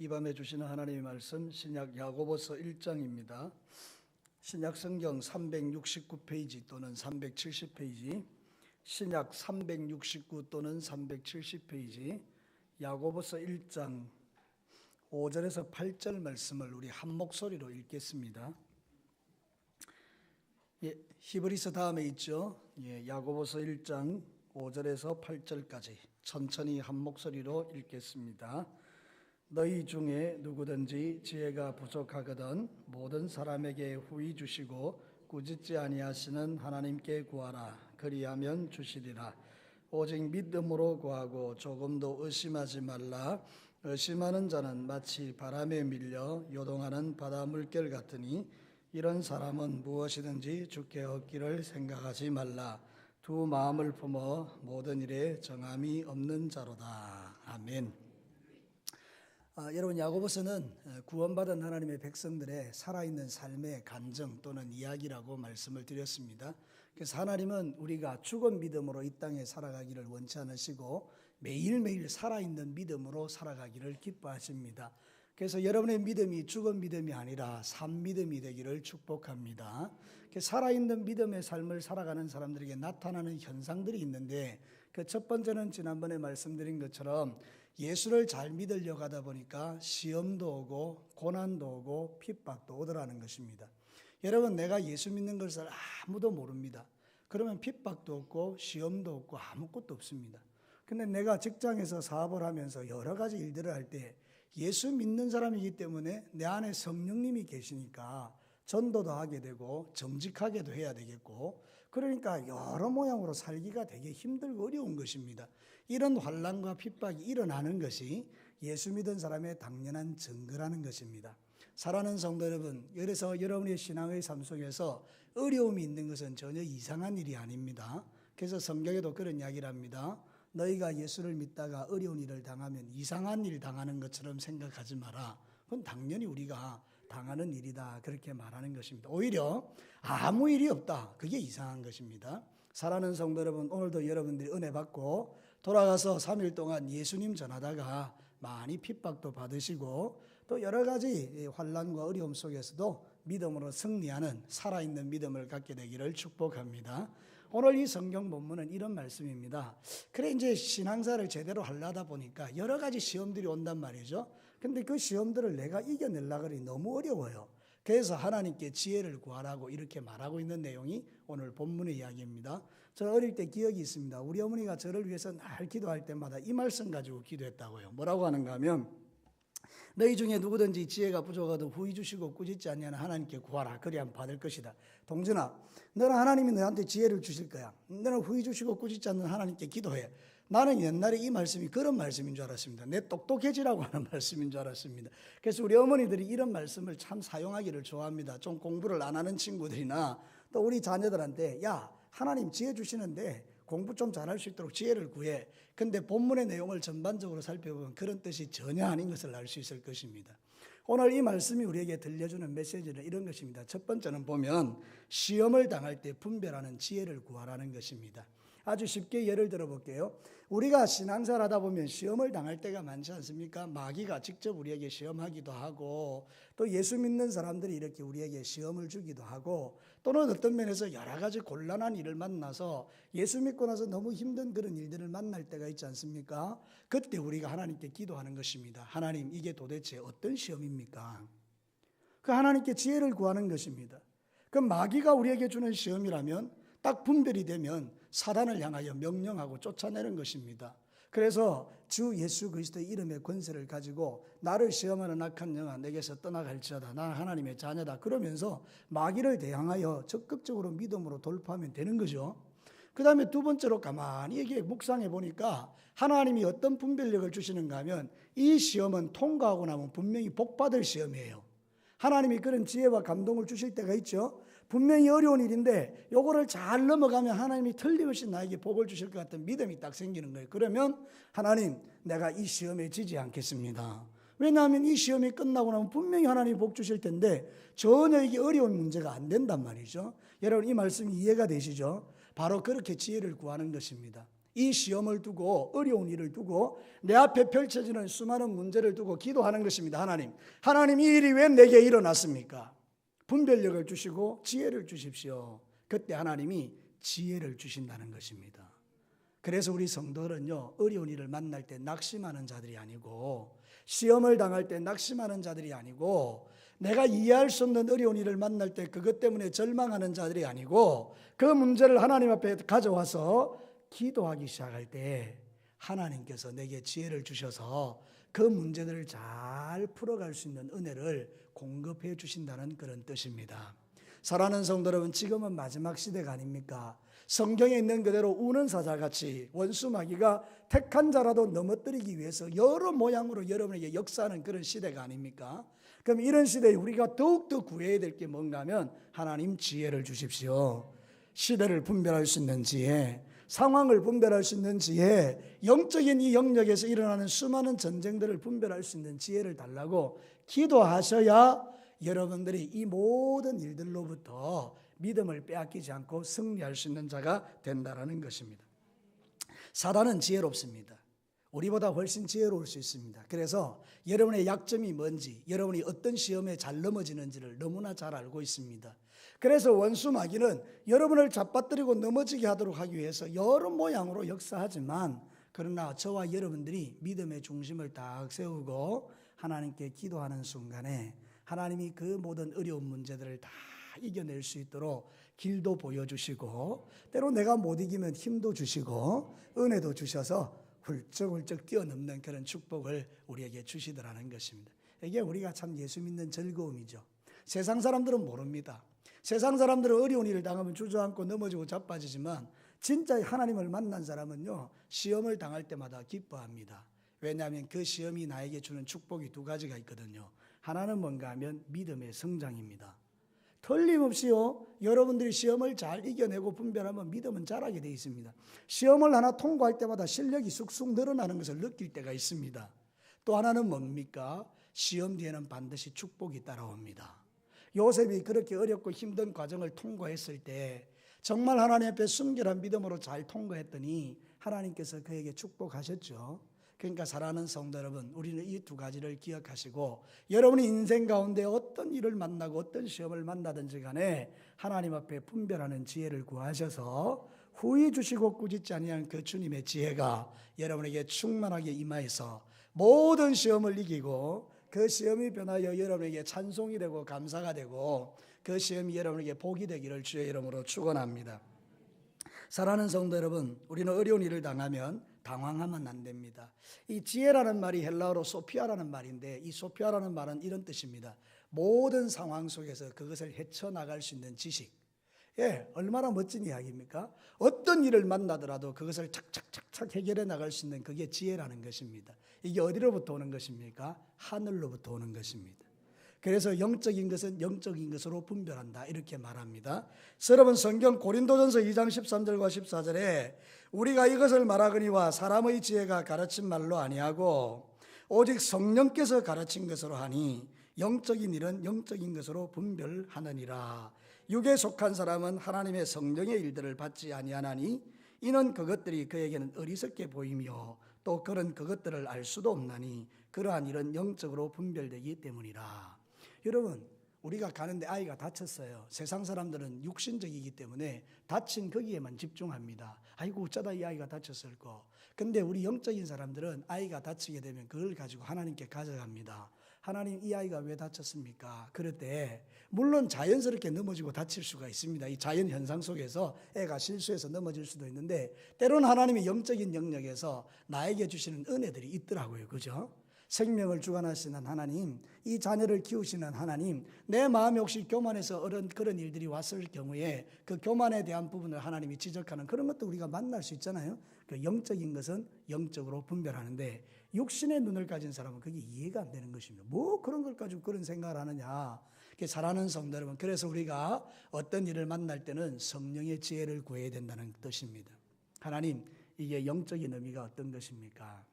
이 밤에 주시는 하나님의 말씀 신약 야고보서 1장입니다. 신약 성경 369페이지 또는 370페이지, 신약 369 또는 370페이지, 야고보서 1장 5절에서 8절 말씀을 우리 한 목소리로 읽겠습니다. 히브리서 다음에 있죠. 야고보서 1장 5절에서 8절까지 천천히 한 목소리로 읽겠습니다. 너희 중에 누구든지 지혜가 부족하거든 모든 사람에게 후히 주시고 꾸짖지 아니하시는 하나님께 구하라. 그리하면 주시리라. 오직 믿음으로 구하고 조금도 의심하지 말라. 의심하는 자는 마치 바람에 밀려 요동하는 바다 물결 같으니 이런 사람은 무엇이든지 주께 얻기를 생각하지 말라. 두 마음을 품어 모든 일에 정함이 없는 자로다. 아멘. 여러분, 야고보서는 구원받은 하나님의 백성들의 살아있는 삶의 간증 또는 이야기라고 말씀을 드렸습니다. 그래서 하나님은 우리가 죽은 믿음으로 이 땅에 살아가기를 원치 않으시고 매일매일 살아있는 믿음으로 살아가기를 기뻐하십니다. 그래서 여러분의 믿음이 죽은 믿음이 아니라 산 믿음이 되기를 축복합니다. 살아있는 믿음의 삶을 살아가는 사람들에게 나타나는 현상들이 있는데, 그 첫 번째는 지난번에 말씀드린 것처럼 예수를 잘 믿으려고 하다 보니까 시험도 오고 고난도 오고 핍박도 오더라는 것입니다. 여러분, 내가 예수 믿는 것을 아무도 모릅니다. 그러면 핍박도 없고 시험도 없고 아무것도 없습니다. 근데 내가 직장에서 사업을 하면서 여러 가지 일들을 할 때 예수 믿는 사람이기 때문에 내 안에 성령님이 계시니까 전도도 하게 되고 정직하게도 해야 되겠고, 그러니까 여러 모양으로 살기가 되게 힘들고 어려운 것입니다. 이런 환난과 핍박이 일어나는 것이 예수 믿은 사람의 당연한 증거라는 것입니다. 사랑하는 성도 여러분, 그래서 여러분의 신앙의 삶 속에서 어려움이 있는 것은 전혀 이상한 일이 아닙니다. 그래서 성경에도 그런 이야기를 합니다. 너희가 예수를 믿다가 어려운 일을 당하면 이상한 일 당하는 것처럼 생각하지 마라. 그건 당연히 우리가 당하는 일이다, 그렇게 말하는 것입니다. 오히려 아무 일이 없다, 그게 이상한 것입니다. 사랑하는 성도 여러분, 오늘도 여러분들이 은혜 받고 돌아가서 3일 동안 예수님 전하다가 많이 핍박도 받으시고 또 여러 가지 환난과 어려움 속에서도 믿음으로 승리하는 살아있는 믿음을 갖게 되기를 축복합니다. 오늘 이 성경 본문은 이런 말씀입니다. 그래, 이제 신앙사를 제대로 하려다 보니까 여러 가지 시험들이 온단 말이죠. 근데 그 시험들을 내가 이겨내려고 하니 너무 어려워요. 그래서 하나님께 지혜를 구하라고 이렇게 말하고 있는 내용이 오늘 본문의 이야기입니다. 저 어릴 때 기억이 있습니다. 우리 어머니가 저를 위해서 날 기도할 때마다 이 말씀 가지고 기도했다고요. 뭐라고 하는가 하면, 너희 중에 누구든지 지혜가 부족하도 후히 주시고 꾸짖지 아니하는 하나님께 구하라. 그리하면 받을 것이다. 동준아, 너는 하나님이 너한테 지혜를 주실 거야. 너는 후히 주시고 꾸짖지 않는 하나님께 기도해. 나는 옛날에 이 말씀이 그런 말씀인 줄 알았습니다. 내 똑똑해지라고 하는 말씀인 줄 알았습니다. 그래서 우리 어머니들이 이런 말씀을 참 사용하기를 좋아합니다. 좀 공부를 안 하는 친구들이나 또 우리 자녀들한테, 야, 하나님 지혜 주시는데 공부 좀 잘할 수 있도록 지혜를 구해. 근데 본문의 내용을 전반적으로 살펴보면 그런 뜻이 전혀 아닌 것을 알 수 있을 것입니다. 오늘 이 말씀이 우리에게 들려주는 메시지는 이런 것입니다. 첫 번째는 보면 시험을 당할 때 분별하는 지혜를 구하라는 것입니다. 아주 쉽게 예를 들어 볼게요. 우리가 신앙생활 하다 보면 시험을 당할 때가 많지 않습니까? 마귀가 직접 우리에게 시험하기도 하고 또 예수 믿는 사람들이 이렇게 우리에게 시험을 주기도 하고, 또는 어떤 면에서 여러 가지 곤란한 일을 만나서 예수 믿고 나서 너무 힘든 그런 일들을 만날 때가 있지 않습니까? 그때 우리가 하나님께 기도하는 것입니다. 하나님, 이게 도대체 어떤 시험입니까? 그 하나님께 지혜를 구하는 것입니다. 그 마귀가 우리에게 주는 시험이라면 딱 분별이 되면 사단을 향하여 명령하고 쫓아내는 것입니다. 그래서 주 예수 그리스도의 이름의 권세를 가지고 나를 시험하는 악한 영아 내게서 떠나갈지어다, 나는 하나님의 자녀다, 그러면서 마귀를 대항하여 적극적으로 믿음으로 돌파하면 되는 거죠. 그 다음에 두 번째로 가만히 이게 묵상해 보니까 하나님이 어떤 분별력을 주시는가 하면 이 시험은 통과하고 나면 분명히 복받을 시험이에요. 하나님이 그런 지혜와 감동을 주실 때가 있죠. 분명히 어려운 일인데 요거를 잘 넘어가면 하나님이 틀림없이 나에게 복을 주실 것 같은 믿음이 딱 생기는 거예요. 그러면 하나님, 내가 이 시험에 지지 않겠습니다. 왜냐하면 이 시험이 끝나고 나면 분명히 하나님이 복 주실 텐데 전혀 이게 어려운 문제가 안 된단 말이죠. 여러분, 이 말씀이 이해가 되시죠? 바로 그렇게 지혜를 구하는 것입니다. 이 시험을 두고, 어려운 일을 두고, 내 앞에 펼쳐지는 수많은 문제를 두고 기도하는 것입니다. 하나님, 이 일이 왜 내게 일어났습니까? 분별력을 주시고 지혜를 주십시오. 그때 하나님이 지혜를 주신다는 것입니다. 그래서 우리 성도들은요, 어려운 일을 만날 때 낙심하는 자들이 아니고, 시험을 당할 때 낙심하는 자들이 아니고, 내가 이해할 수 없는 어려운 일을 만날 때 그것 때문에 절망하는 자들이 아니고, 그 문제를 하나님 앞에 가져와서 기도하기 시작할 때 하나님께서 내게 지혜를 주셔서 그 문제들을 잘 풀어갈 수 있는 은혜를 공급해 주신다는 그런 뜻입니다. 사랑하는 성도 여러분, 지금은 마지막 시대가 아닙니까? 성경에 있는 그대로 우는 사자같이 원수 마귀가 택한 자라도 넘어뜨리기 위해서 여러 모양으로 여러분에게 역사하는 그런 시대가 아닙니까? 그럼 이런 시대에 우리가 더욱더 구해야 될 게 뭔가 하면 하나님 지혜를 주십시오. 시대를 분별할 수 있는 지혜, 상황을 분별할 수 있는 지혜, 영적인 이 영역에서 일어나는 수많은 전쟁들을 분별할 수 있는 지혜를 달라고 기도하셔야 여러분들이 이 모든 일들로부터 믿음을 빼앗기지 않고 승리할 수 있는 자가 된다는 것입니다. 사단은 지혜롭습니다. 우리보다 훨씬 지혜로울 수 있습니다. 그래서 여러분의 약점이 뭔지, 여러분이 어떤 시험에 잘 넘어지는지를 너무나 잘 알고 있습니다. 그래서 원수 마귀는 여러분을 잡아뜨리고 넘어지게 하도록 하기 위해서 여러 모양으로 역사하지만, 그러나 저와 여러분들이 믿음의 중심을 딱 세우고 하나님께 기도하는 순간에 하나님이 그 모든 어려운 문제들을 다 이겨낼 수 있도록 길도 보여주시고, 때로 내가 못 이기면 힘도 주시고 은혜도 주셔서 훌쩍훌쩍 뛰어넘는 그런 축복을 우리에게 주시더라는 것입니다. 이게 우리가 참 예수 믿는 즐거움이죠. 세상 사람들은 모릅니다. 세상 사람들은 어려운 일을 당하면 주저앉고 넘어지고 자빠지지만, 진짜 하나님을 만난 사람은요, 시험을 당할 때마다 기뻐합니다. 왜냐하면 그 시험이 나에게 주는 축복이 두 가지가 있거든요. 하나는 뭔가 하면 믿음의 성장입니다. 틀림없이요, 여러분들이 시험을 잘 이겨내고 분별하면 믿음은 자라게 되어 있습니다. 시험을 하나 통과할 때마다 실력이 쑥쑥 늘어나는 것을 느낄 때가 있습니다. 또 하나는 뭡니까? 시험 뒤에는 반드시 축복이 따라옵니다. 요셉이 그렇게 어렵고 힘든 과정을 통과했을 때 정말 하나님 앞에 순결한 믿음으로 잘 통과했더니 하나님께서 그에게 축복하셨죠. 그러니까 사랑하는 성도 여러분, 우리는 이 두 가지를 기억하시고, 여러분이 인생 가운데 어떤 일을 만나고 어떤 시험을 만나든지 간에 하나님 앞에 분별하는 지혜를 구하셔서 후히 주시고 꾸짖지 아니한 그 주님의 지혜가 여러분에게 충만하게 임하여서 모든 시험을 이기고, 그 시험이 변하여 여러분에게 찬송이 되고 감사가 되고, 그 시험이 여러분에게 복이 되기를 주의 이름으로 축원합니다. 사랑하는 성도 여러분, 우리는 어려운 일을 당하면 당황하면 안 됩니다. 이 지혜라는 말이 헬라어로 소피아라는 말인데, 이 소피아라는 말은 이런 뜻입니다. 모든 상황 속에서 그것을 헤쳐나갈 수 있는 지식. 얼마나 멋진 이야기입니까? 어떤 일을 만나더라도 그것을 착착착착 해결해 나갈 수 있는 그게 지혜라는 것입니다. 이게 어디로부터 오는 것입니까? 하늘로부터 오는 것입니다. 그래서 영적인 것은 영적인 것으로 분별한다, 이렇게 말합니다. 여러분, 성경 고린도전서 2장 13절과 14절에 우리가 이것을 말하거니와 사람의 지혜가 가르친 말로 아니하고 오직 성령께서 가르친 것으로 하니 영적인 일은 영적인 것으로 분별하느니라. 육에 속한 사람은 하나님의 성령의 일들을 받지 아니하나니 이는 그것들이 그에게는 어리석게 보이며 또 그런 그것들을 알 수도 없나니 그러한 일은 영적으로 분별되기 때문이라. 여러분, 우리가 가는데 아이가 다쳤어요. 세상 사람들은 육신적이기 때문에 다친 거기에만 집중합니다. 아이고 어쩌다 이 아이가 다쳤을까. 근데 우리 영적인 사람들은 아이가 다치게 되면 그걸 가지고 하나님께 가져갑니다. 하나님, 이 아이가 왜 다쳤습니까? 그럴 때 물론 자연스럽게 넘어지고 다칠 수가 있습니다. 이 자연 현상 속에서 애가 실수해서 넘어질 수도 있는데, 때로는 하나님의 영적인 영역에서 나에게 주시는 은혜들이 있더라고요. 그죠? 생명을 주관하시는 하나님, 이 자녀를 키우시는 하나님, 내 마음에 혹시 교만해서 그런 일들이 왔을 경우에 그 교만에 대한 부분을 하나님이 지적하는 그런 것도 우리가 만날 수 있잖아요. 그 영적인 것은 영적으로 분별하는데, 육신의 눈을 가진 사람은 그게 이해가 안 되는 것입니다. 뭐 그런 걸 가지고 그런 생각을 하느냐. 사랑하는 성도 여러분, 그래서 우리가 어떤 일을 만날 때는 성령의 지혜를 구해야 된다는 뜻입니다. 하나님, 이게 영적인 의미가 어떤 것입니까?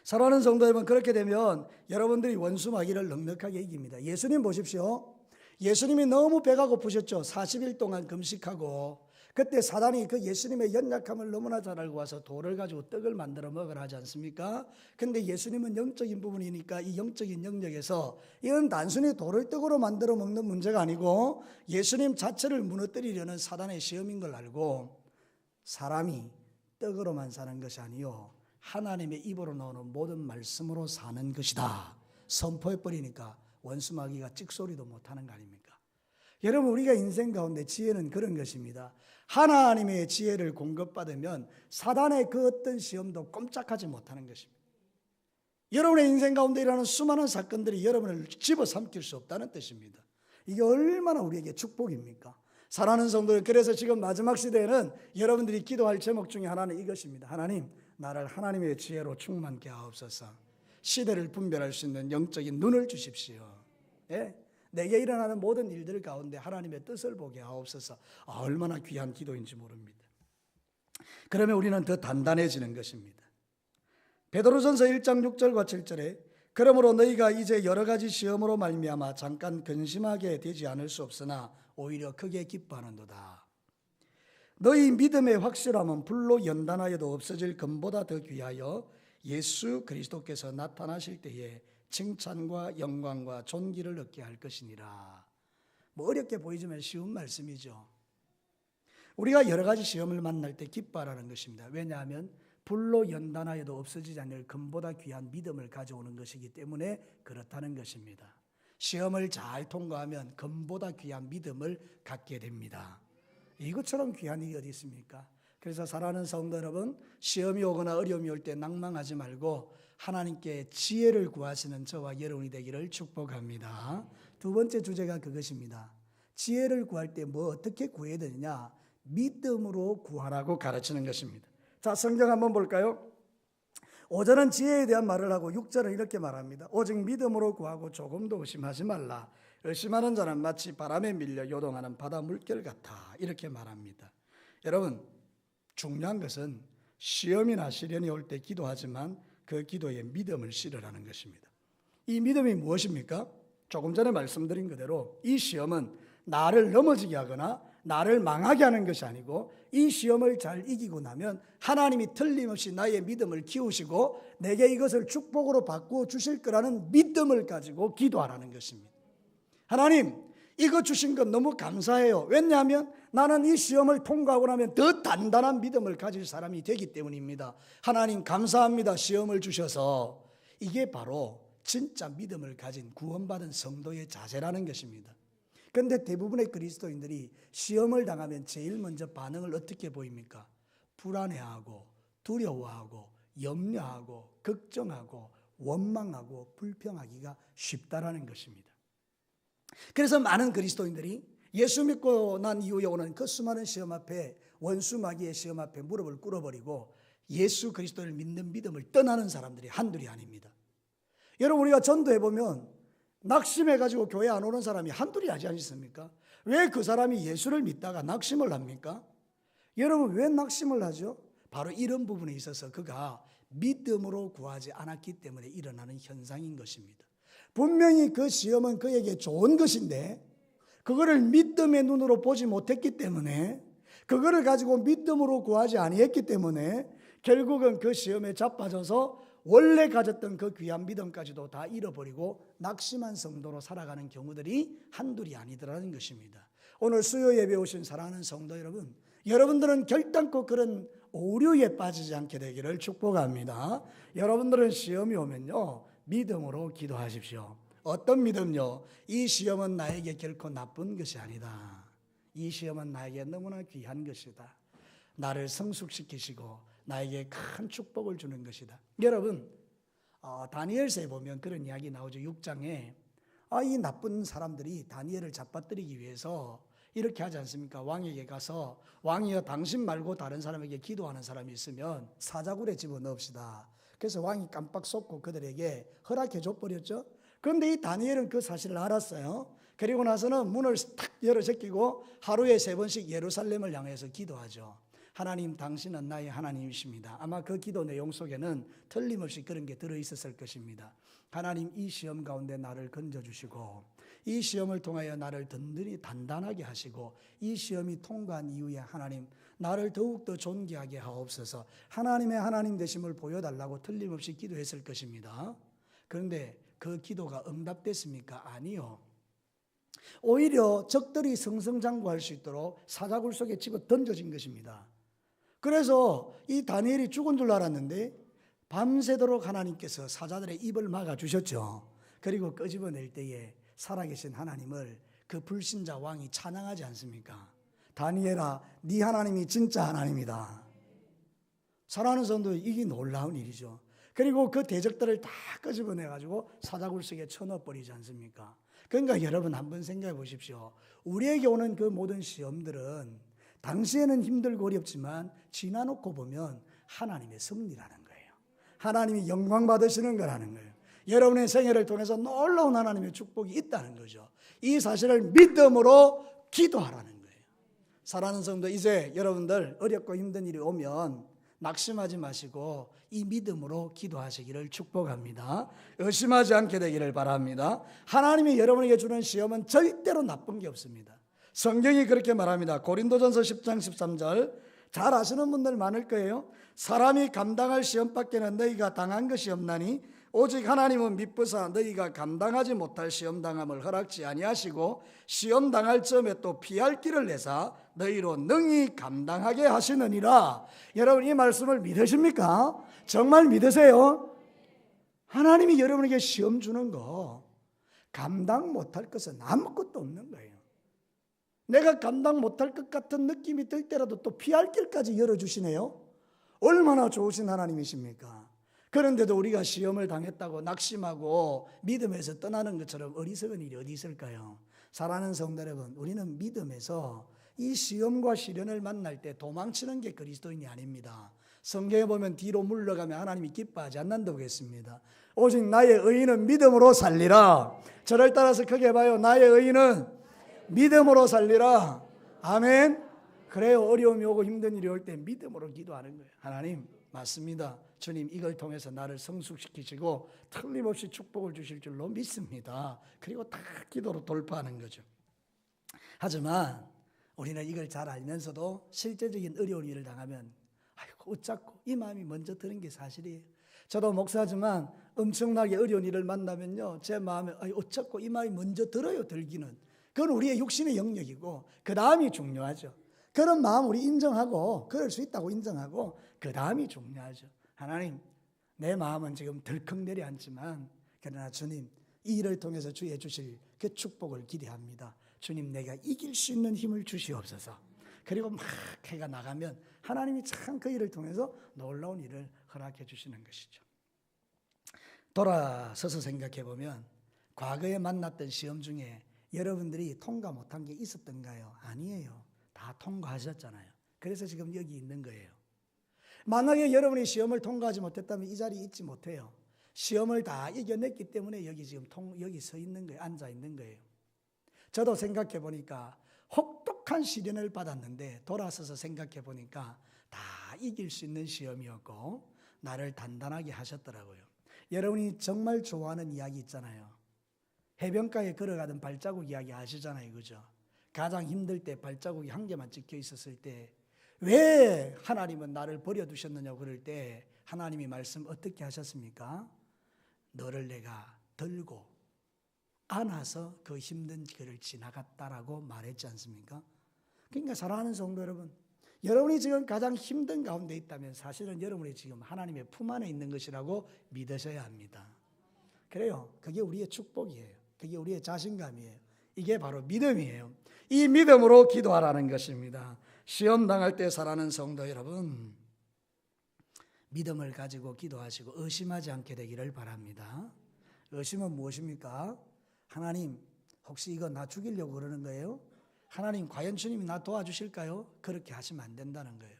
사랑하는 성도 여러분, 그렇게 되면 여러분들이 원수 마귀를 넉넉하게 이깁니다. 예수님 보십시오. 예수님이 너무 배가 고프셨죠. 40일 동안 금식하고, 그때 사단이 그 예수님의 연약함을 너무나 잘 알고 와서 돌을 가지고 떡을 만들어 먹으라 하지 않습니까? 근데 예수님은 영적인 부분이니까 이 영적인 영역에서 이건 단순히 돌을 떡으로 만들어 먹는 문제가 아니고 예수님 자체를 무너뜨리려는 사단의 시험인 걸 알고 사람이 떡으로만 사는 것이 아니요 하나님의 입으로 나오는 모든 말씀으로 사는 것이다 선포해버리니까 원수마귀가 찍소리도 못하는 거 아닙니까? 여러분, 우리가 인생 가운데 지혜는 그런 것입니다. 하나님의 지혜를 공급받으면 사단의 그 어떤 시험도 꼼짝하지 못하는 것입니다. 여러분의 인생 가운데 일어나는 수많은 사건들이 여러분을 집어삼킬 수 없다는 뜻입니다. 이게 얼마나 우리에게 축복입니까? 사랑하는 성도들, 그래서 지금 마지막 시대에는 여러분들이 기도할 제목 중에 하나는 이것입니다. 하나님, 나를 하나님의 지혜로 충만케 하옵소서. 시대를 분별할 수 있는 영적인 눈을 주십시오. 예? 내게 일어나는 모든 일들 가운데 하나님의 뜻을 보게 하옵소서. 얼마나 귀한 기도인지 모릅니다. 그러면 우리는 더 단단해지는 것입니다. 베드로전서 1장 6절과 7절에 그러므로 너희가 이제 여러 가지 시험으로 말미암아 잠깐 근심하게 되지 않을 수 없으나 오히려 크게 기뻐하는도다. 너희 믿음의 확실함은 불로 연단하여도 없어질 금보다 더 귀하여 예수 그리스도께서 나타나실 때에 칭찬과 영광과 존귀를 얻게 할 것이니라. 뭐 어렵게 보이지만 쉬운 말씀이죠. 우리가 여러 가지 시험을 만날 때 기뻐하라는 것입니다. 왜냐하면 불로 연단하여도 없어지지 않을 금보다 귀한 믿음을 가져오는 것이기 때문에 그렇다는 것입니다. 시험을 잘 통과하면 금보다 귀한 믿음을 갖게 됩니다. 이것처럼 귀한 일이 어디 있습니까? 그래서 사랑하는 성도 여러분, 시험이 오거나 어려움이 올 때 낭망하지 말고 하나님께 지혜를 구하시는 저와 여러분이 되기를 축복합니다. 두 번째 주제가 그것입니다. 지혜를 구할 때 뭐 어떻게 구해야 되느냐? 믿음으로 구하라고 가르치는 것입니다. 자, 성경 한번 볼까요? 5절은 지혜에 대한 말을 하고 6절은 이렇게 말합니다. 오직 믿음으로 구하고 조금도 의심하지 말라. 의심하는 자는 마치 바람에 밀려 요동하는 바다 물결 같아. 이렇게 말합니다. 여러분, 중요한 것은 시험이나 시련이 올 때 기도하지만 그 기도에 믿음을 실으라는 것입니다. 이 믿음이 무엇입니까? 조금 전에 말씀드린 그대로 이 시험은 나를 넘어지게 하거나 나를 망하게 하는 것이 아니고 이 시험을 잘 이기고 나면 하나님이 틀림없이 나의 믿음을 키우시고 내게 이것을 축복으로 바꾸어 주실 거라는 믿음을 가지고 기도하라는 것입니다. 하나님, 이거 주신 것 너무 감사해요. 왜냐하면 나는 이 시험을 통과하고 나면 더 단단한 믿음을 가질 사람이 되기 때문입니다. 하나님 감사합니다. 시험을 주셔서. 이게 바로 진짜 믿음을 가진 구원받은 성도의 자세라는 것입니다. 그런데 대부분의 그리스도인들이 시험을 당하면 제일 먼저 반응을 어떻게 보입니까? 불안해하고 두려워하고 염려하고 걱정하고 원망하고 불평하기가 쉽다라는 것입니다. 그래서 많은 그리스도인들이 예수 믿고 난 이후에 오는 그 수많은 시험 앞에 원수 마귀의 시험 앞에 무릎을 꿇어버리고 예수 그리스도를 믿는 믿음을 떠나는 사람들이 한둘이 아닙니다. 여러분, 우리가 전도해보면 낙심해가지고 교회 안 오는 사람이 한둘이 하지 않습니까? 왜 그 사람이 예수를 믿다가 낙심을 합니까? 여러분, 왜 낙심을 하죠? 바로 이런 부분에 있어서 그가 믿음으로 구하지 않았기 때문에 일어나는 현상인 것입니다. 분명히 그 시험은 그에게 좋은 것인데 그거를 믿음의 눈으로 보지 못했기 때문에 그거를 가지고 믿음으로 구하지 아니했기 때문에 결국은 그 시험에 자빠져서 원래 가졌던 그 귀한 믿음까지도 다 잃어버리고 낙심한 성도로 살아가는 경우들이 한둘이 아니더라는 것입니다. 오늘 수요 예배 오신 사랑하는 성도 여러분, 여러분들은 결단코 그런 오류에 빠지지 않게 되기를 축복합니다. 여러분들은 시험이 오면요, 믿음으로 기도하십시오. 어떤 믿음요? 이 시험은 나에게 결코 나쁜 것이 아니다. 이 시험은 나에게 너무나 귀한 것이다. 나를 성숙시키시고 나에게 큰 축복을 주는 것이다. 여러분, 다니엘서에 보면 그런 이야기 나오죠. 6장에 이 나쁜 사람들이 다니엘을 잡아뜨리기 위해서 이렇게 하지 않습니까? 왕에게 가서 왕이여 당신 말고 다른 사람에게 기도하는 사람이 있으면 사자굴에 집어넣읍시다. 그래서 왕이 깜빡 속고 그들에게 허락해 줘버렸죠. 그런데 이 다니엘은 그 사실을 알았어요. 그리고 나서는 문을 탁 열어 제끼고 하루에 3번씩 예루살렘을 향해서 기도하죠. 하나님, 당신은 나의 하나님이십니다. 아마 그 기도 내용 속에는 틀림없이 그런 게 들어있었을 것입니다. 하나님, 이 시험 가운데 나를 건져주시고 이 시험을 통하여 나를 든든히 단단하게 하시고 이 시험이 통과한 이후에 하나님 나를 더욱더 존귀하게 하옵소서. 하나님의 하나님 되심을 보여달라고 틀림없이 기도했을 것입니다. 그런데 그 기도가 응답됐습니까? 아니요. 오히려 적들이 승승장구할 수 있도록 사자굴 속에 집어 던져진 것입니다. 그래서 이 다니엘이 죽은 줄 알았는데 밤새도록 하나님께서 사자들의 입을 막아주셨죠. 그리고 끄집어낼 때에 살아계신 하나님을 그 불신자 왕이 찬양하지 않습니까? 다니엘아, 네 하나님이 진짜 하나님이다. 사랑하는 성도, 이게 놀라운 일이죠. 그리고 그 대적들을 다 끄집어내가지고 사자굴 속에 쳐넣어버리지 않습니까? 그러니까 여러분 한번 생각해 보십시오. 우리에게 오는 그 모든 시험들은 당시에는 힘들고 어렵지만 지나놓고 보면 하나님의 섭리라는 거예요. 하나님이 영광 받으시는 거라는 거예요. 여러분의 생애를 통해서 놀라운 하나님의 축복이 있다는 거죠. 이 사실을 믿음으로 기도하라는 거예요. 사랑하는 성도, 이제 여러분들 어렵고 힘든 일이 오면 낙심하지 마시고 이 믿음으로 기도하시기를 축복합니다. 의심하지 않게 되기를 바랍니다. 하나님이 여러분에게 주는 시험은 절대로 나쁜 게 없습니다. 성경이 그렇게 말합니다. 고린도전서 10장 13절 잘 아시는 분들 많을 거예요. 사람이 감당할 시험밖에는 너희가 당한 것이 없나니 오직 하나님은 미쁘사 너희가 감당하지 못할 시험당함을 허락지 아니하시고 시험당할 점에 또 피할 길을 내사 너희로 능히 감당하게 하시느니라. 여러분 이 말씀을 믿으십니까? 정말 믿으세요? 하나님이 여러분에게 시험 주는 거 감당 못할 것은 아무것도 없는 거예요. 내가 감당 못할 것 같은 느낌이 들 때라도 또 피할 길까지 열어주시네요. 얼마나 좋으신 하나님이십니까? 그런데도 우리가 시험을 당했다고 낙심하고 믿음에서 떠나는 것처럼 어리석은 일이 어디 있을까요? 사랑하는 성도 여러분, 우리는 믿음에서 이 시험과 시련을 만날 때 도망치는 게 그리스도인이 아닙니다. 성경에 보면 뒤로 물러가면 하나님이 기뻐하지 않는다고 했습니다. 오직 나의 의인은 믿음으로 살리라. 저를 따라서 크게 봐요. 나의 의인은 믿음으로 살리라. 아멘. 그래요. 어려움이 오고 힘든 일이 올 때 믿음으로 기도하는 거예요. 하나님 맞습니다. 주님 이걸 통해서 나를 성숙시키시고 틀림없이 축복을 주실 줄로 믿습니다. 그리고 다 기도로 돌파하는 거죠. 하지만 우리는 이걸 잘 알면서도 실제적인 어려운 일을 당하면 아이고 어쩌고 이 마음이 먼저 드는 게 사실이에요. 저도 목사지만 엄청나게 어려운 일을 만나면요 제 마음에 어쩌고 이 마음이 먼저 들어요. 들기는 그건 우리의 육신의 영역이고 그 다음이 중요하죠. 그런 마음 우리 인정하고 그럴 수 있다고 인정하고 그 다음이 중요하죠. 하나님 내 마음은 지금 덜컥 내려앉지만 그러나 주님 이 일을 통해서 주의 주실 그 축복을 기대합니다. 주님 내가 이길 수 있는 힘을 주시옵소서. 그리고 막 해가 나가면 하나님이 참 그 일을 통해서 놀라운 일을 허락해 주시는 것이죠. 돌아서서 생각해 보면 과거에 만났던 시험 중에 여러분들이 통과 못한 게 있었던가요? 아니에요. 다 통과하셨잖아요. 그래서 지금 여기 있는 거예요. 만약에 여러분이 시험을 통과하지 못했다면 이 자리에 있지 못해요. 시험을 다 이겨냈기 때문에 여기 지금 여기 서 있는 거예요. 앉아 있는 거예요. 저도 생각해 보니까 혹독한 시련을 받았는데 돌아서서 생각해 보니까 다 이길 수 있는 시험이었고 나를 단단하게 하셨더라고요. 여러분이 정말 좋아하는 이야기 있잖아요. 해변가에 걸어가던 발자국 이야기 아시잖아요. 그죠? 가장 힘들 때 발자국이 한 개만 찍혀 있었을 때 왜 하나님은 나를 버려두셨느냐고 그럴 때 하나님이 말씀 어떻게 하셨습니까? 너를 내가 들고 안아서 그 힘든 길을 지나갔다라고 말했지 않습니까? 그러니까 사랑하는 성도 여러분, 여러분이 지금 가장 힘든 가운데 있다면 사실은 여러분이 지금 하나님의 품 안에 있는 것이라고 믿으셔야 합니다. 그래요. 그게 우리의 축복이에요. 그게 우리의 자신감이에요. 이게 바로 믿음이에요. 이 믿음으로 기도하라는 것입니다. 시험 당할 때 살아가는 성도 여러분, 믿음을 가지고 기도하시고 의심하지 않게 되기를 바랍니다. 의심은 무엇입니까? 하나님, 혹시 이거 나 죽이려고 그러는 거예요? 하나님, 과연 주님이 나 도와주실까요? 그렇게 하시면 안 된다는 거예요.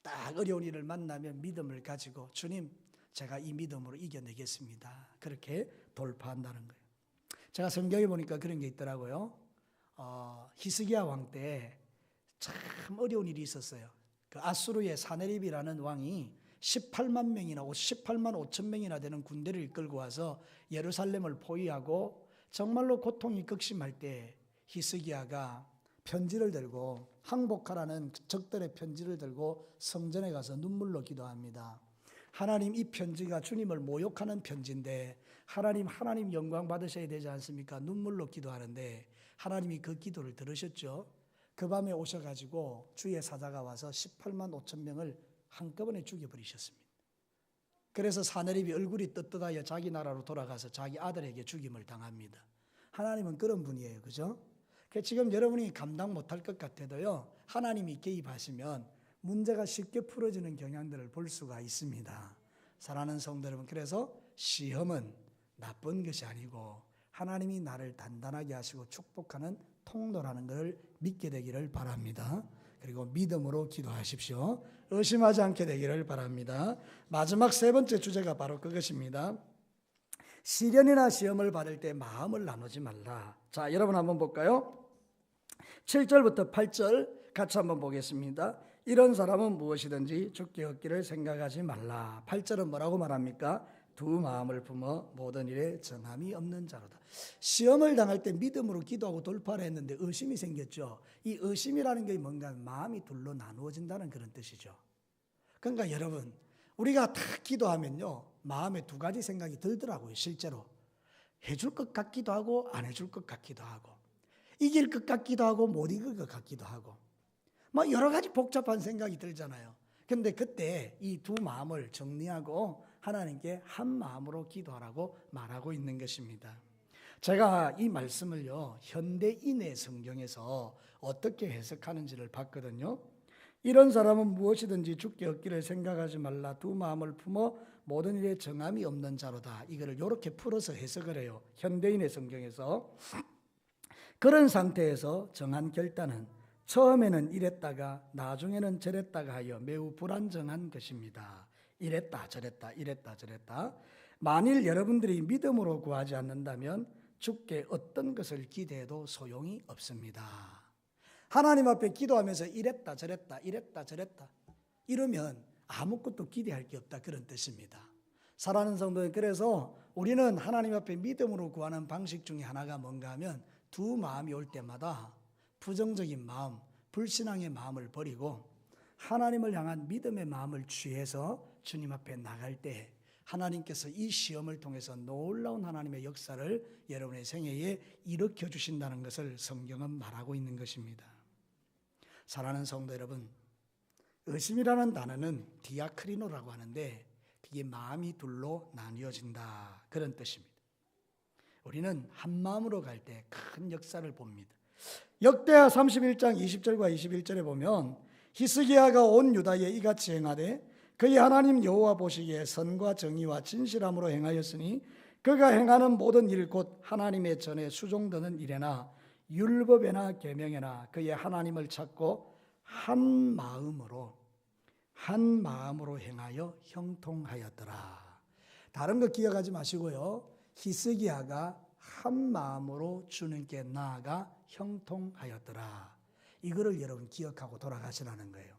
딱 어려운 일을 만나면 믿음을 가지고 주님, 제가 이 믿음으로 이겨내겠습니다. 그렇게 돌파한다는 거예요. 제가 성경에 보니까 그런 게 있더라고요. 히스기야 왕 때 참 어려운 일이 있었어요. 그 아수르의 사네립이라는 왕이 18만 명이나 18만 5천 명이나 되는 군대를 이끌고 와서 예루살렘을 포위하고 정말로 고통이 극심할 때 히스기야가 편지를 들고 항복하라는 적들의 편지를 들고 성전에 가서 눈물로 기도합니다. 하나님, 이 편지가 주님을 모욕하는 편지인데 하나님 영광 받으셔야 되지 않습니까? 눈물로 기도하는데 하나님이 그 기도를 들으셨죠. 그 밤에 오셔가지고 주의 사자가 와서 18만 5천 명을 한꺼번에 죽여버리셨습니다. 그래서 사내립이 얼굴이 떳떳하여 자기 나라로 돌아가서 자기 아들에게 죽임을 당합니다. 하나님은 그런 분이에요. 그죠? 지금 여러분이 감당 못할 것 같아도요, 하나님이 개입하시면 문제가 쉽게 풀어지는 경향들을 볼 수가 있습니다. 사랑하는 성도 여러분, 그래서 시험은 나쁜 것이 아니고 하나님이 나를 단단하게 하시고 축복하는 통로라는 것을 믿게 되기를 바랍니다. 그리고 믿음으로 기도하십시오. 의심하지 않게 되기를 바랍니다. 마지막 세 번째 주제가 바로 그것입니다. 시련이나 시험을 받을 때 마음을 나누지 말라. 자, 여러분 한번 볼까요? 7절부터 8절 같이 한번 보겠습니다. 이런 사람은 무엇이든지 주께 얻기를 생각하지 말라. 8절은 뭐라고 말합니까? 두 마음을 품어 모든 일에 정함이 없는 자로다. 시험을 당할 때 믿음으로 기도하고 돌파를 했는데 의심이 생겼죠. 이 의심이라는 게 뭔가 마음이 둘로 나누어진다는 그런 뜻이죠. 그러니까 여러분, 우리가 다 기도하면요, 마음에 두 가지 생각이 들더라고요. 실제로 해줄 것 같기도 하고 안 해줄 것 같기도 하고, 이길 것 같기도 하고 못 이길 것 같기도 하고, 뭐 여러 가지 복잡한 생각이 들잖아요. 그런데 그때 이 두 마음을 정리하고 하나님께 한 마음으로 기도하라고 말하고 있는 것입니다. 제가 이 말씀을요, 현대인의 성경에서 어떻게 해석하는지를 봤거든요. 이런 사람은 무엇이든지 주께 얻기를 생각하지 말라. 두 마음을 품어 모든 일에 정함이 없는 자로다. 이거를 이렇게 풀어서 해석을 해요. 현대인의 성경에서. 그런 상태에서 정한 결단은 처음에는 이랬다가 나중에는 저랬다가 하여 매우 불안정한 것입니다. 이랬다 저랬다 이랬다 저랬다. 만일 여러분들이 믿음으로 구하지 않는다면 주께 어떤 것을 기대해도 소용이 없습니다. 하나님 앞에 기도하면서 이랬다 저랬다 이랬다 저랬다 이러면 아무것도 기대할 게 없다, 그런 뜻입니다. 사랑하는 성도들, 그래서 우리는 하나님 앞에 믿음으로 구하는 방식 중에 하나가 뭔가 하면 두 마음이 올 때마다 부정적인 마음, 불신앙의 마음을 버리고 하나님을 향한 믿음의 마음을 취해서 주님 앞에 나갈 때 하나님께서 이 시험을 통해서 놀라운 하나님의 역사를 여러분의 생애에 일으켜 주신다는 것을 성경은 말하고 있는 것입니다. 사랑하는 성도 여러분, 의심이라는 단어는 디아크리노라고 하는데 그게 마음이 둘로 나뉘어진다, 그런 뜻입니다. 우리는 한 마음으로 갈 때 큰 역사를 봅니다. 역대하 31장 20절과 21절에 보면 히스기야가 온 유다에 이같이 행하되 그의 하나님 여호와 보시기에 선과 정의와 진실함으로 행하였으니 그가 행하는 모든 일 곧 하나님의 전에 수종드는 일에나 율법에나 계명에나 그의 하나님을 찾고 한 마음으로 행하여 형통하였더라. 다른 거 기억하지 마시고요, 히스기야가 한 마음으로 주님께 나아가 형통하였더라. 이거를 여러분 기억하고 돌아가시라는 거예요.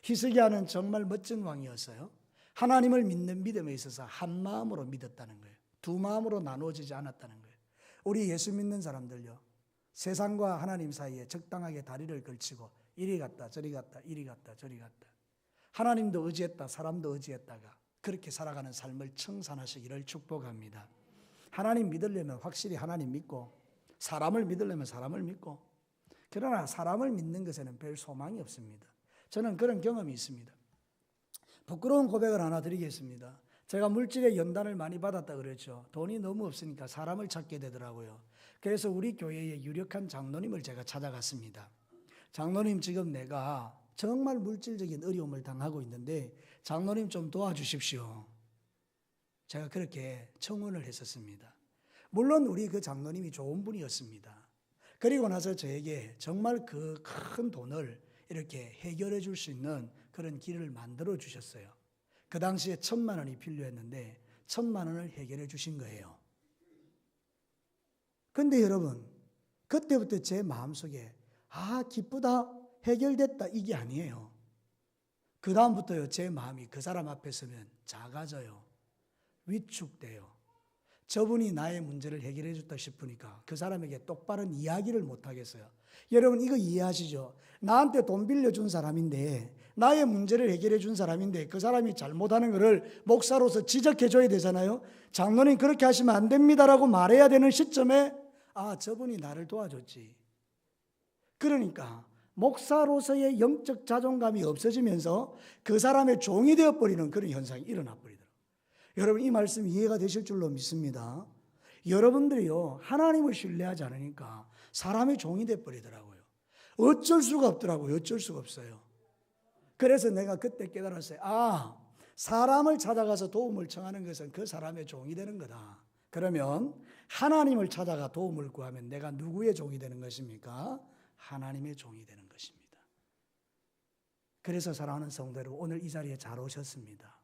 히스기야는 정말 멋진 왕이었어요. 하나님을 믿는 믿음에 있어서 한 마음으로 믿었다는 거예요. 두 마음으로 나누어지지 않았다는 거예요. 우리 예수 믿는 사람들요, 세상과 하나님 사이에 적당하게 다리를 걸치고 이리 갔다 저리 갔다 이리 갔다 저리 갔다, 하나님도 의지했다 사람도 의지했다가 그렇게 살아가는 삶을 청산하시기를 축복합니다. 하나님 믿으려면 확실히 하나님 믿고, 사람을 믿으려면 사람을 믿고, 그러나 사람을 믿는 것에는 별 소망이 없습니다. 저는 그런 경험이 있습니다. 부끄러운 고백을 하나 드리겠습니다. 제가 물질의 연단을 많이 받았다 그랬죠. 돈이 너무 없으니까 사람을 찾게 되더라고요. 그래서 우리 교회의 유력한 장로님을 제가 찾아갔습니다. 장로님, 지금 내가 정말 물질적인 어려움을 당하고 있는데 장로님 좀 도와주십시오. 제가 그렇게 청원을 했었습니다. 물론 우리 그 장로님이 좋은 분이었습니다. 그리고 나서 저에게 정말 그 큰 돈을 이렇게 해결해 줄 수 있는 그런 길을 만들어 주셨어요. 그 당시에 1,000만 원이 필요했는데 1,000만 원을 해결해 주신 거예요. 근데 여러분, 그때부터 제 마음속에 기쁘다, 해결됐다, 이게 아니에요. 그 다음부터요, 제 마음이 그 사람 앞에 서면 작아져요. 위축돼요. 저분이 나의 문제를 해결해 줬다 싶으니까 그 사람에게 똑바른 이야기를 못 하겠어요. 여러분 이거 이해하시죠? 나한테 돈 빌려준 사람인데, 나의 문제를 해결해 준 사람인데 그 사람이 잘못하는 것을 목사로서 지적해 줘야 되잖아요. 장로님 그렇게 하시면 안 됩니다라고 말해야 되는 시점에 저분이 나를 도와줬지. 그러니까 목사로서의 영적 자존감이 없어지면서 그 사람의 종이 되어버리는 그런 현상이 일어나 버리더라고요. 여러분 이 말씀 이해가 되실 줄로 믿습니다. 여러분들이요 하나님을 신뢰하지 않으니까 사람의 종이 되어버리더라고요. 어쩔 수가 없더라고요. 어쩔 수가 없어요. 그래서 내가 그때 깨달았어요. 사람을 찾아가서 도움을 청하는 것은 그 사람의 종이 되는 거다. 그러면 하나님을 찾아가 도움을 구하면 내가 누구의 종이 되는 것입니까? 하나님의 종이 되는 것입니다. 그래서 사랑하는 성도 여러분, 오늘 이 자리에 잘 오셨습니다.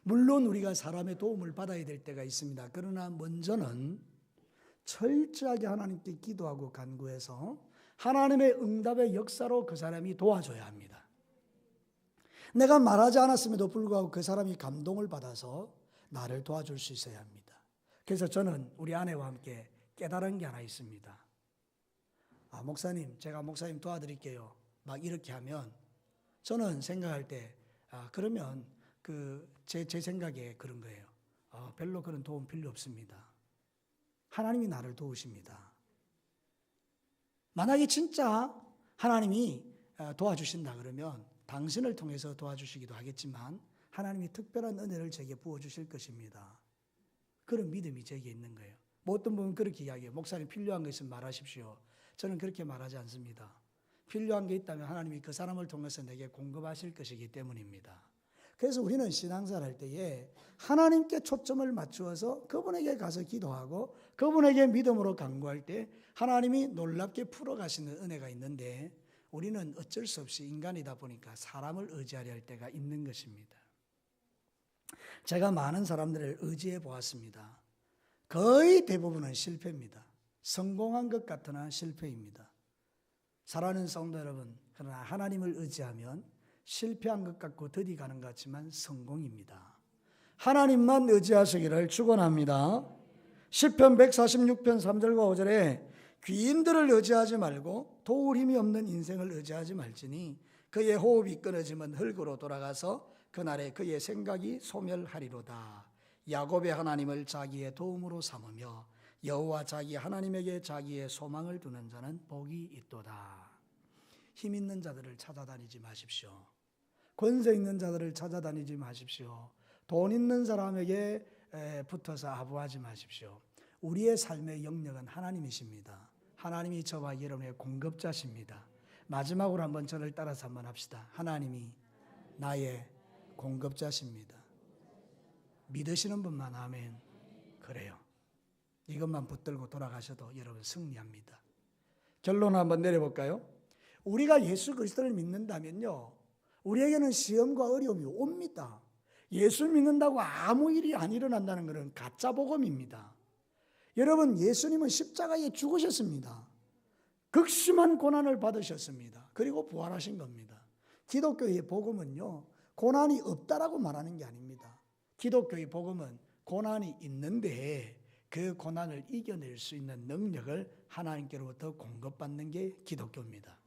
물론 우리가 사람의 도움을 받아야 될 때가 있습니다. 그러나 먼저는 철저하게 하나님께 기도하고 간구해서 하나님의 응답의 역사로 그 사람이 도와줘야 합니다. 내가 말하지 않았음에도 불구하고 그 사람이 감동을 받아서 나를 도와줄 수 있어야 합니다. 그래서 저는 우리 아내와 함께 깨달은 게 하나 있습니다. 목사님, 제가 목사님 도와드릴게요. 막 이렇게 하면 저는 생각할 때 그러면 제 생각에 그런 거예요. 별로 그런 도움 필요 없습니다. 하나님이 나를 도우십니다. 만약에 진짜 하나님이 도와주신다 그러면 당신을 통해서 도와주시기도 하겠지만 하나님이 특별한 은혜를 제게 부어주실 것입니다. 그런 믿음이 제게 있는 거예요. 뭐 어떤 분은 그렇게 이야기해요. 목사님 필요한 거 있으면 말하십시오. 저는 그렇게 말하지 않습니다. 필요한 게 있다면 하나님이 그 사람을 통해서 내게 공급하실 것이기 때문입니다. 그래서 우리는 신앙생활 할 때에 하나님께 초점을 맞추어서 그분에게 가서 기도하고 그분에게 믿음으로 간구할 때 하나님이 놀랍게 풀어가시는 은혜가 있는데, 우리는 어쩔 수 없이 인간이다 보니까 사람을 의지하려 할 때가 있는 것입니다. 제가 많은 사람들을 의지해 보았습니다. 거의 대부분은 실패입니다. 성공한 것 같으나 실패입니다. 사랑하는 성도 여러분, 그러나 하나님을 의지하면 실패한 것 같고 더디 가는 것 같지만 성공입니다. 하나님만 의지하시기를 축원합니다. 시편 146편 3절과 5절에 귀인들을 의지하지 말고 도울 힘이 없는 인생을 의지하지 말지니 그의 호흡이 끊어지면 흙으로 돌아가서 그날에 그의 생각이 소멸하리로다. 야곱의 하나님을 자기의 도움으로 삼으며 여호와 자기 하나님에게 자기의 소망을 두는 자는 복이 있도다. 힘 있는 자들을 찾아다니지 마십시오. 권세 있는 자들을 찾아다니지 마십시오. 돈 있는 사람에게 붙어서 아부하지 마십시오. 우리의 삶의 영역은 하나님이십니다. 하나님이 저와 여러분의 공급자십니다. 마지막으로 한번 저를 따라서 한번 합시다. 하나님이 나의 공급자십니다. 믿으시는 분만 아멘. 그래요. 이것만 붙들고 돌아가셔도 여러분 승리합니다. 결론 한번 내려볼까요? 우리가 예수 그리스도를 믿는다면요, 우리에게는 시험과 어려움이 옵니다. 예수 믿는다고 아무 일이 안 일어난다는 것은 가짜 복음입니다. 여러분, 예수님은 십자가에 죽으셨습니다. 극심한 고난을 받으셨습니다. 그리고 부활하신 겁니다. 기독교의 복음은요, 고난이 없다라고 말하는 게 아닙니다. 기독교의 복음은 고난이 있는데 그 고난을 이겨낼 수 있는 능력을 하나님께로부터 공급받는 게 기독교입니다.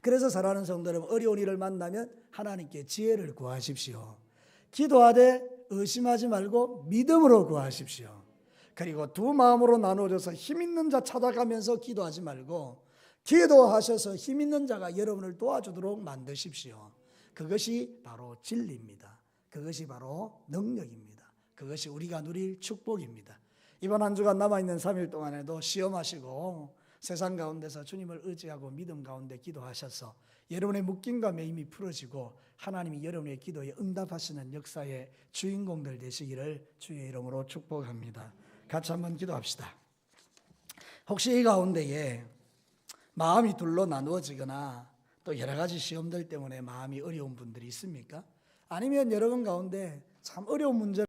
그래서 사랑하는 성도 여러분, 어려운 일을 만나면 하나님께 지혜를 구하십시오. 기도하되 의심하지 말고 믿음으로 구하십시오. 그리고 두 마음으로 나누어져서 힘 있는 자 찾아가면서 기도하지 말고 기도하셔서 힘 있는 자가 여러분을 도와주도록 만드십시오. 그것이 바로 진리입니다. 그것이 바로 능력입니다. 그것이 우리가 누릴 축복입니다. 이번 한 주간 남아있는 3일 동안에도 시험하시고 세상 가운데서 주님을 의지하고 믿음 가운데 기도하셔서 여러분의 묶임과 매임이 풀어지고 하나님이 여러분의 기도에 응답하시는 역사의 주인공들 되시기를 주의 이름으로 축복합니다. 같이 한번 기도합시다. 혹시 이 가운데에 마음이 둘로 나누어지거나 또 여러 가지 시험들 때문에 마음이 어려운 분들이 있습니까? 아니면 여러분 가운데 참 어려운 문제